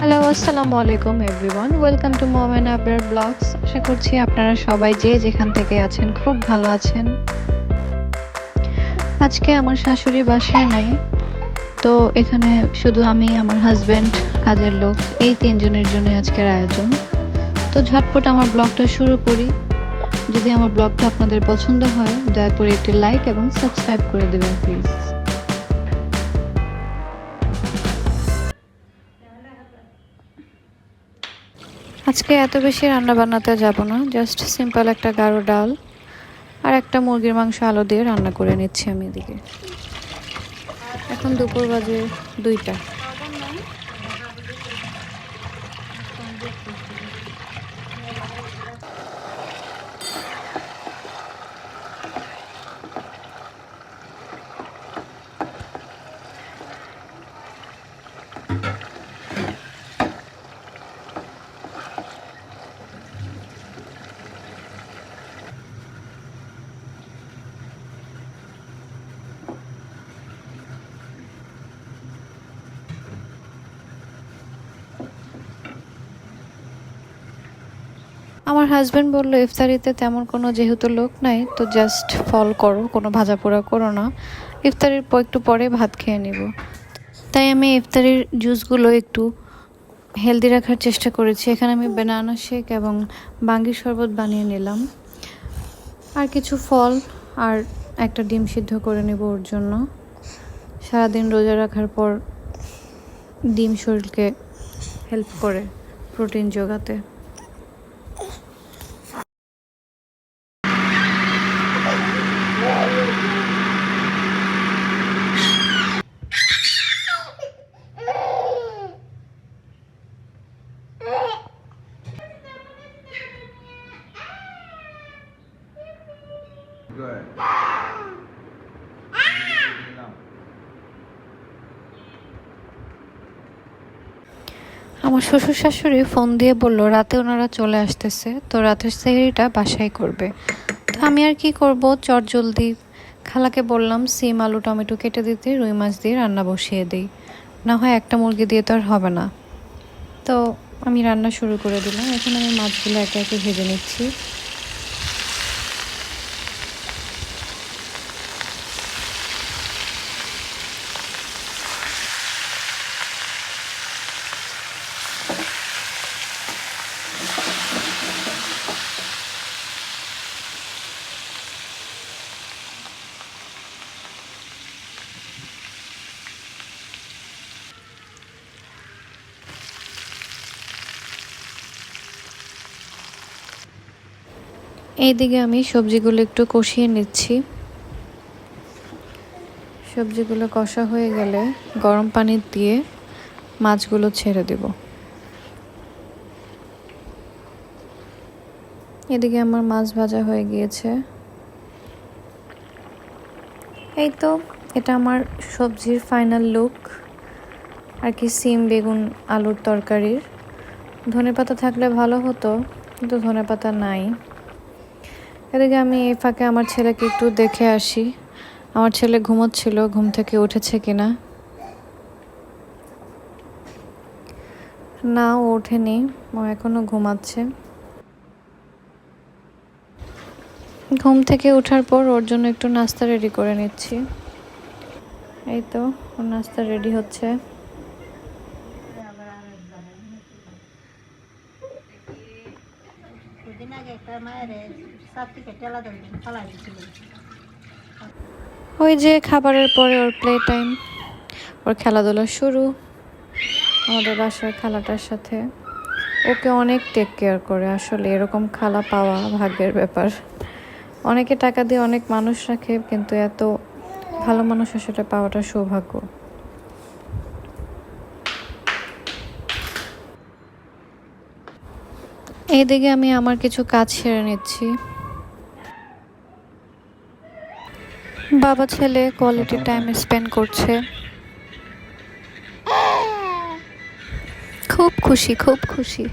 Hello, আসসালামু আলাইকুম everyone. Welcome to mom and Abrar blogs. আশা করছি আপনারা সবাই যে যেখান থেকে আছেন খুব ভালো আছেন। আজকে আমার শাশুড়ি বাসায় নাই, তো এখানে শুধু আমি, আমার হাজব্যান্ড, কাজের লোক, এই তিনজনের জন্য আজকের আয়োজন। তো ঝটপট আমার ব্লগটা শুরু করি। যদি আমার ব্লগটা আপনাদের পছন্দ হয়, দয়া করে একটি লাইক এবং সাবস্ক্রাইব করে দেবেন প্লিজ। আজকে এত বেশি রান্না বান্নাতে যাব না, জাস্ট সিম্পল একটা গাঢ় ডাল আর একটা মুরগির মাংস আলু দিয়ে রান্না করে নিচ্ছি আমি এদিকে। এখন দুপুর বাজে 2টা। আমার হাজব্যান্ড বলল, ইফতারিতে তেমন কোনো যেহেতু লোক নাই, তো জাস্ট ফল করো, কোনো ভাজা পোড়া করো না, ইফতারির একটু পরে ভাত খেয়ে নিব। তাই আমি ইফতারির জুসগুলো একটু হেলদি রাখার চেষ্টা করেছি। এখানে আমি বানানা শেক এবং বাঙ্গির শরবত বানিয়ে নিলাম, আর কিছু ফল আর একটা ডিম সিদ্ধ করে নেব ওর জন্য। সারাদিন রোজা রাখার পর ডিম শরীরকে হেল্প করে প্রোটিন যোগাতে। Good. আমার শ্বশুর শাশুড়ি ফোন দিয়ে বলল রাতে ওনারা চলে আসতেছে, তো রাতের সেহরিটা বাসায় করবে। তো আমি আর কি করব, চটজলদি খালাকে বললাম সিম আলু টমেটো কেটে দিতে, রুই মাছ দিয়ে রান্না বসিয়ে দিই, না হয় একটা মুরগি দিয়ে তো আর হবে না। তো আমি রান্না শুরু করে দিলাম। এখন আমি মাছগুলো একে একে ভেজে নিচ্ছি। এইদিকে আমি সবজিগুলো একটু কষিয়ে নিচ্ছি। সবজিগুলো কষা হয়ে গেলে গরম পানি দিয়ে মাছগুলো ছেড়ে দেব। এদিকে আমার মাছ ভাজা হয়ে গিয়েছে। এই তো, এটা আমার সবজির ফাইনাল লুক আর কি, সিম বেগুন আলুর তরকারির। ধনেপাতা থাকলে ভালো হতো, কিন্তু ধনেপাতা নাই। এদিকে আমি এই ফাঁকে আমার ছেলেকে একটু দেখে আসি, আমার ছেলে ঘুমোচ্ছিল, ঘুম থেকে উঠেছে কিনা। না, ও ওঠেনি, ও এখনো ঘুমাচ্ছে। ঘুম থেকে ওঠার পর ওর জন্য একটু নাস্তা রেডি করে নিচ্ছি। এই তো, ওর নাস্তা রেডি হচ্ছে। ওই যে খাবারের পরে ওর প্লে টাইম, ওর খেলাধুলা শুরু আমাদের বাসার খালাটার সাথে। ওকে অনেক টেক কেয়ার করে, আসলে এরকম খালা পাওয়া ভাগ্যের ব্যাপার। অনেকে টাকা দিয়ে অনেক মানুষ রাখে, কিন্তু এত ভালো মানুষ আসলে পাওয়াটা সৌভাগ্য। এইদিকে আমি আমার কিছু কাজ সেরে নিচ্ছি। বাবা ছেলে কোয়ালিটি টাইম স্পেন্ড করছে। খুব খুশি, খুব খুশি।